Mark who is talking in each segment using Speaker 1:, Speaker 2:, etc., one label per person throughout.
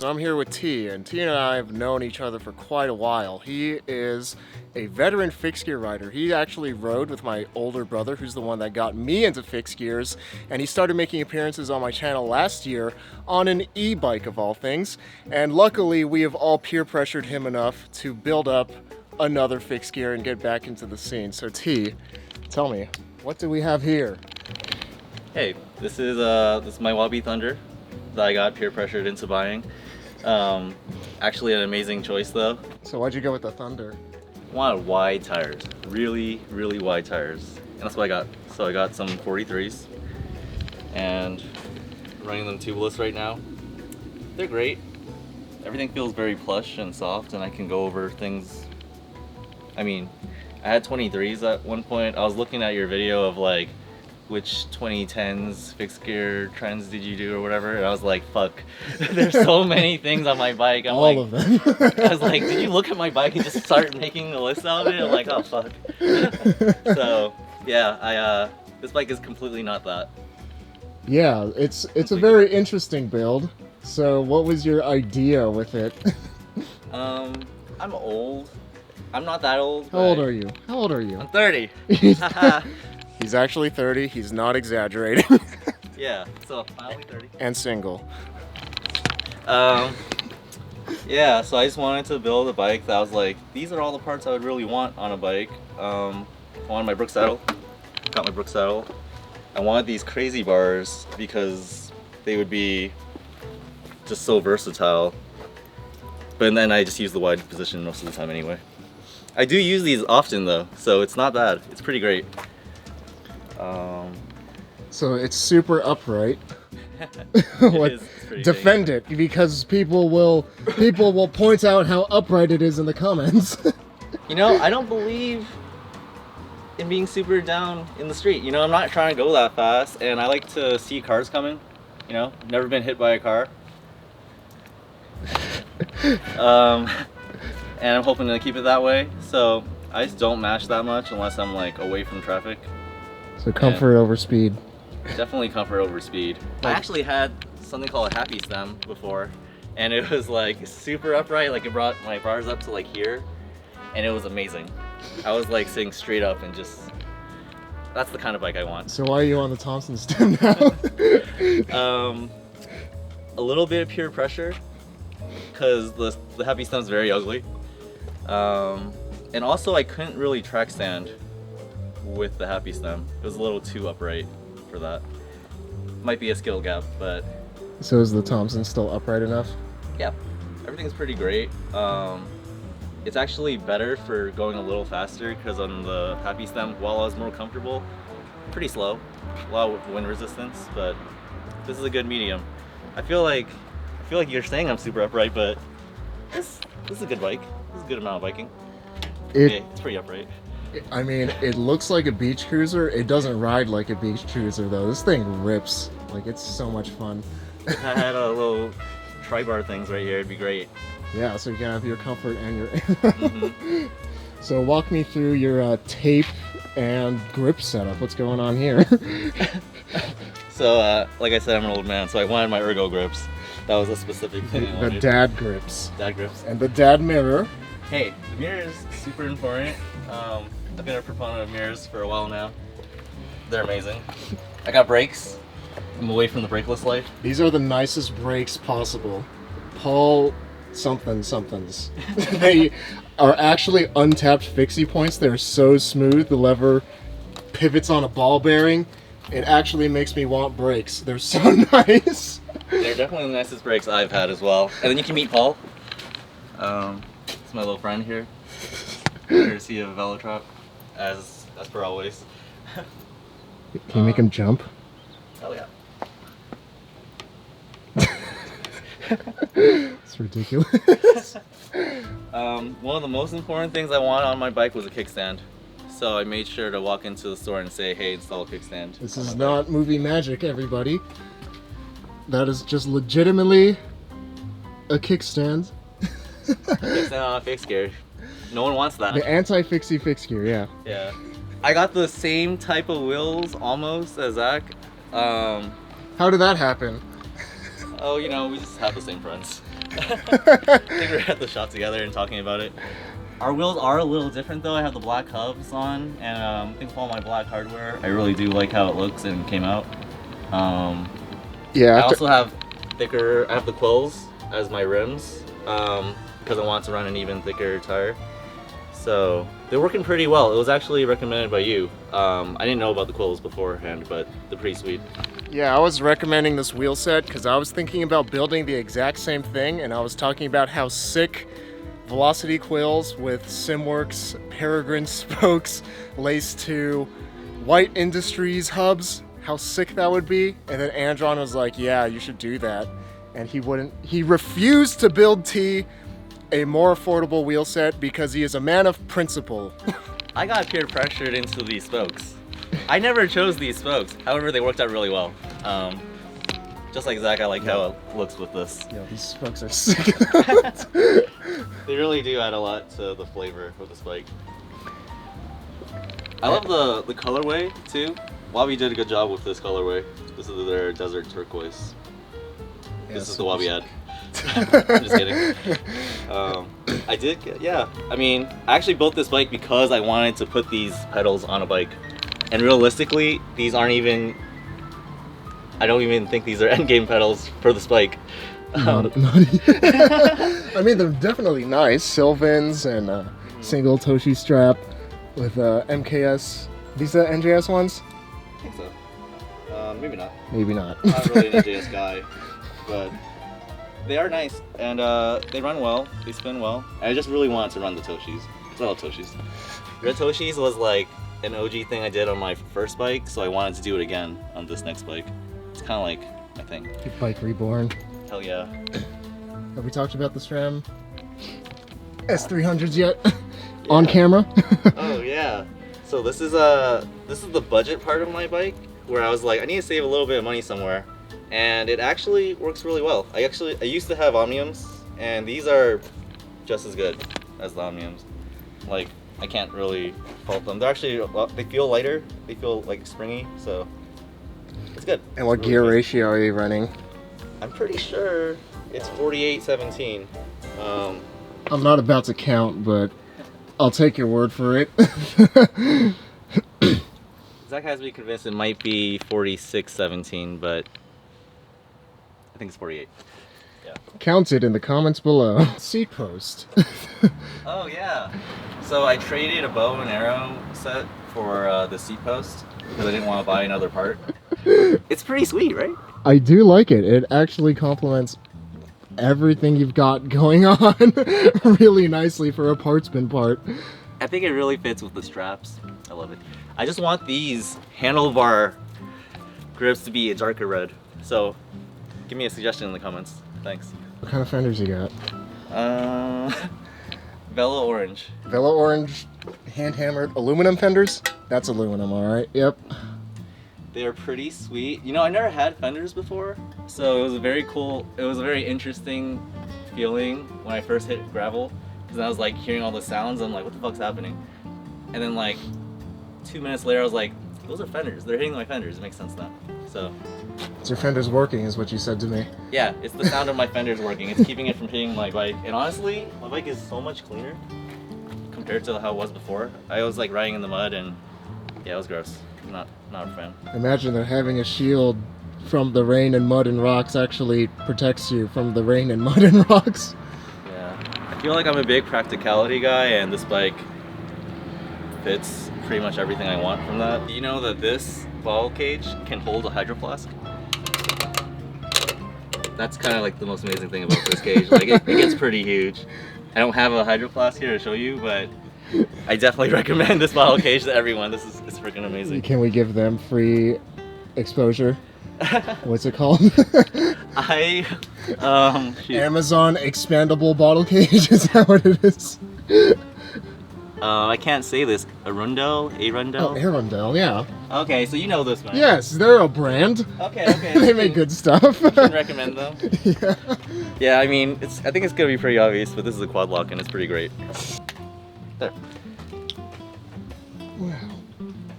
Speaker 1: So I'm here with T, and T and I have known each other for quite a while. He is a veteran fixed gear rider. He actually rode with my older brother, who's the one that got me into fixed gears, and he started making appearances on my channel last year on an e-bike of all things. And luckily, we have all peer pressured him enough to build up another fixed gear and get back into the scene. So T, tell me, what do we have here?
Speaker 2: Hey, this is my Wabi Thunder that I got peer pressured into buying. Actually an amazing choice though.
Speaker 1: So why'd you go with the Thunder?
Speaker 2: I wanted wide tires, really wide tires, and that's what I got. So I got some 43s and running them tubeless right now. They're great. Everything feels very plush and soft, and I can go over things. I mean, I had 23s at one point. I was looking at your video of like which 2010s fixed gear trends did you do or whatever, and I was like, fuck, there's so many things on my bike. I'm
Speaker 1: all
Speaker 2: like,
Speaker 1: of them.
Speaker 2: I was like, did you look at my bike and just start making a list out of it? I'm like, oh fuck. So yeah, this bike is completely not that.
Speaker 1: Yeah, it's a very interesting build. So what was your idea with it?
Speaker 2: I'm old. I'm not that old.
Speaker 1: How old are you? How old are you?
Speaker 2: I'm 30.
Speaker 1: He's actually 30. He's not exaggerating.
Speaker 2: Yeah, so finally 30.
Speaker 1: And single.
Speaker 2: Yeah, so I just wanted to build a bike that was like, these are all the parts I would really want on a bike. I wanted my Brook saddle. Got my Brook saddle. I wanted these crazy bars because they would be just so versatile. But then I just use the wide position most of the time anyway. I do use these often though, so it's not bad. It's pretty great.
Speaker 1: So it's super upright. Defend it, because people will point out how upright it is in the comments.
Speaker 2: You know, I don't believe in being super down in the street. You know, I'm not trying to go that fast, and I like to see cars coming. You know, never been hit by a car. And I'm hoping to keep it that way. So I just don't mash that much unless I'm like away from traffic.
Speaker 1: So comfort over speed.
Speaker 2: Definitely comfort over speed. I actually had something called a happy stem before, and it was like super upright. Like it brought my bars up to like here, and it was amazing. I was like sitting straight up and just, that's the kind of bike I want.
Speaker 1: So why are you on the Thomson stem now?
Speaker 2: A little bit of peer pressure, because the happy stem's very ugly. And also I couldn't really track stand with the happy stem. It was a little too upright for that. Might be a skill gap, but...
Speaker 1: So is the Thomson still upright enough?
Speaker 2: Yeah, everything's pretty great. It's actually better for going a little faster, because on the happy stem, while I was more comfortable, pretty slow. A lot of wind resistance, but this is a good medium. I feel like you're saying I'm super upright, but this is a good bike. This is a good amount of biking. Okay, it's pretty upright.
Speaker 1: I mean, it looks like a beach cruiser. It doesn't ride like a beach cruiser though. This thing rips. Like, it's so much fun.
Speaker 2: I had a little tri-bar things right here. It'd be great.
Speaker 1: Yeah, so you can have your comfort and your... So walk me through your tape and grip setup. What's going on here?
Speaker 2: So, like I said, I'm an old man, so I wanted my Ergo grips. That was a specific thing I wanted.
Speaker 1: The dad grips.
Speaker 2: Dad grips.
Speaker 1: And the dad mirror.
Speaker 2: Hey, the mirror is super important. I've been a proponent of mirrors for a while now. They're amazing. I got brakes. I'm away from the brakeless life.
Speaker 1: These are the nicest brakes possible. Paul somethings. They are actually untapped fixie points. They're so smooth. The lever pivots on a ball bearing. It actually makes me want brakes. They're so nice.
Speaker 2: They're definitely the nicest brakes I've had as well. And then you can meet Paul. It's my little friend here. Courtesy of Velo Trap, as per always.
Speaker 1: Can you make him jump?
Speaker 2: Oh yeah.
Speaker 1: It's ridiculous.
Speaker 2: One of the most important things I wanted on my bike was a kickstand. So I made sure to walk into the store and say, hey, install a kickstand.
Speaker 1: This is not movie magic, everybody. That is just legitimately a kickstand.
Speaker 2: Kickstand on a fixed gear. No one wants that.
Speaker 1: The Anti-Fixie fixed gear, yeah.
Speaker 2: Yeah. I got the same type of wheels almost as Zach.
Speaker 1: How did that happen?
Speaker 2: Oh, you know, we just have the same friends. I think we were at the shop together and talking about it. Our wheels are a little different though. I have the black hubs on, and I think with all my black hardware, I really do like how it looks and came out.
Speaker 1: Yeah.
Speaker 2: I also have thicker. I have the quills as my rims because I want to run an even thicker tire. So they're working pretty well. It was actually recommended by you. I didn't know about the quills beforehand, but they're pretty sweet.
Speaker 1: Yeah, I was recommending this wheel set because I was thinking about building the exact same thing, and I was talking about how sick Velocity quills with Simworks Peregrine spokes laced to White Industries hubs, how sick that would be. And then Andron was like, yeah, you should do that. And he refused to build T a more affordable wheel set because he is a man of principle.
Speaker 2: I got peer pressured into these spokes. I never chose these spokes. However, they worked out really well. Just like Zach, I like how it looks with this.
Speaker 1: Yeah, these spokes are sick.
Speaker 2: They really do add a lot to the flavor of this bike. I love the colorway too. Wabi did a good job with this colorway. This is their desert turquoise.
Speaker 1: Yeah,
Speaker 2: this is the Wabi ad. I'm just kidding. I did get, yeah. I mean, I actually built this bike because I wanted to put these pedals on a bike. And realistically, these aren't even, I don't even think these are endgame pedals for this bike.
Speaker 1: I mean, they're definitely nice. Sylvans and single Toshi strap with MKS. These are NJS ones?
Speaker 2: I think so. Maybe not.
Speaker 1: Maybe not.
Speaker 2: I'm not really an NJS guy, but they are nice and they run well. They spin well. I just really wanted to run the Toshis because I love Toshis. Red Toshis was like an OG thing I did on my first bike, so I wanted to do it again on this next bike. It's kind of like my thing.
Speaker 1: Your bike reborn.
Speaker 2: Hell yeah.
Speaker 1: Have we talked about the SRAM S300s yet? On camera?
Speaker 2: Oh yeah. So this is the budget part of my bike where I was like, I need to save a little bit of money somewhere, and it actually works really well. I used to have Omniums, and these are just as good as the Omniums. Like, I can't really fault them. They're actually, they feel lighter. They feel like springy, so it's good.
Speaker 1: And what gear ratio are you running?
Speaker 2: I'm pretty sure it's 48-17.
Speaker 1: I'm not about to count, but I'll take your word for it.
Speaker 2: Zach has me convinced it might be 46-17, but I think it's 48. Yeah.
Speaker 1: Count it in the comments below. Seatpost.
Speaker 2: Oh yeah. So I traded a bow and arrow set for the seat post because I didn't want to buy another part. It's pretty sweet, right?
Speaker 1: I do like it. It actually complements everything you've got going on really nicely for a partsman part.
Speaker 2: I think it really fits with the straps. I love it. I just want these handlebar grips to be a darker red. So give me a suggestion in the comments. Thanks.
Speaker 1: What kind of fenders you got?
Speaker 2: Velo orange.
Speaker 1: Velo orange, hand-hammered aluminum fenders? That's aluminum, alright. Yep.
Speaker 2: They're pretty sweet. You know, I never had fenders before, so it was a very cool, it was a very interesting feeling when I first hit gravel, because I was like hearing all the sounds, I'm like, what the fuck's happening? And then like 2 minutes later I was like, those are fenders, they're hitting my fenders, it makes sense now. So
Speaker 1: your fenders working is what you said to me.
Speaker 2: yeah, it's the sound of my fenders working, it's keeping it from hitting my bike. And honestly, my bike is so much cleaner compared to how it was before. I was like riding in the mud and yeah, it was gross. Not a fan.
Speaker 1: Imagine that having a shield from the rain and mud and rocks actually protects you from the rain and mud and rocks.
Speaker 2: Yeah, I feel like I'm a big practicality guy, and this bike fits pretty much everything I want from that. You know that this bottle cage can hold a hydro flask? That's kind of like the most amazing thing about this cage. Like it gets pretty huge. I don't have a hydro flask here to show you, but I definitely recommend this bottle cage to everyone. It's freaking amazing.
Speaker 1: Can we give them free exposure? What's it called? Amazon expandable bottle cage, is that what it is?
Speaker 2: I can't say this. Arundel?
Speaker 1: Oh, Arundel, yeah.
Speaker 2: Okay, so you know this one.
Speaker 1: Yes, they're a brand.
Speaker 2: Okay.
Speaker 1: They make good stuff.
Speaker 2: You can recommend them.
Speaker 1: Yeah.
Speaker 2: Yeah, I mean, I think it's gonna be pretty obvious, but this is a quad lock and it's pretty great. There.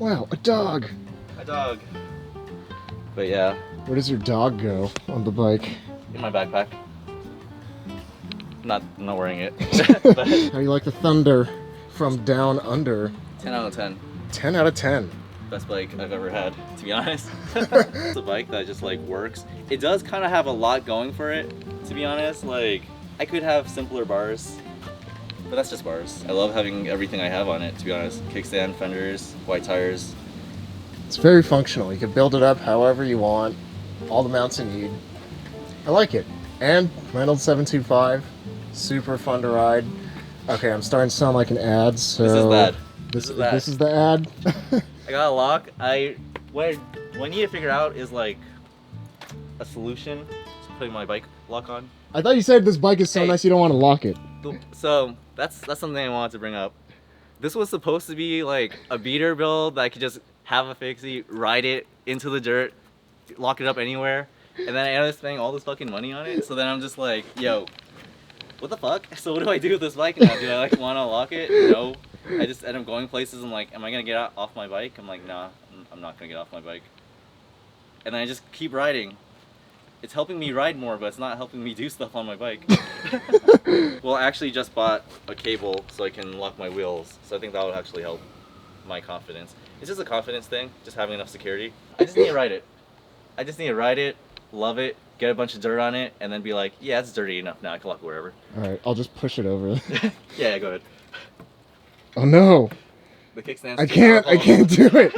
Speaker 1: Wow, a dog.
Speaker 2: My dog. But yeah.
Speaker 1: Where does your dog go on the bike?
Speaker 2: In my backpack. I'm not wearing it. But
Speaker 1: How do you like the Thunder from Down Under?
Speaker 2: 10 out of 10.
Speaker 1: 10 out of 10.
Speaker 2: Best bike I've ever had, to be honest. It's a bike that just like works. It does kind of have a lot going for it, to be honest. Like, I could have simpler bars, but that's just bars. I love having everything I have on it, to be honest. Kickstand, fenders, white tires.
Speaker 1: It's very functional. You can build it up however you want. All the mounts you need. I like it. And Reynolds 725. Super fun to ride. Okay, I'm starting to sound like an ad, so...
Speaker 2: This is that.
Speaker 1: This is the ad.
Speaker 2: I got a lock. What I need to figure out is like a solution to putting my bike lock on.
Speaker 1: I thought you said this bike is so nice you don't want to lock it.
Speaker 2: So that's something I wanted to bring up. This was supposed to be like a beater build that I could just have a fixie, ride it into the dirt, lock it up anywhere, and then I ended up spending all this fucking money on it. So then I'm just like, yo, what the fuck? So what do I do with this bike now? Do I like want to lock it? No. I just end up going places and like, am I gonna get off my bike? I'm like, nah, I'm not gonna get off my bike. And then I just keep riding. It's helping me ride more, but it's not helping me do stuff on my bike. Well, I actually just bought a cable so I can lock my wheels. So I think that would actually help my confidence. It's just a confidence thing, just having enough security. I just need to ride it. I just need to ride it, love it, get a bunch of dirt on it, and then be like, yeah, it's dirty enough now, I can lock it wherever.
Speaker 1: Alright, I'll just push it over.
Speaker 2: Yeah, go ahead.
Speaker 1: Oh no!
Speaker 2: The kickstand's
Speaker 1: I can't do it!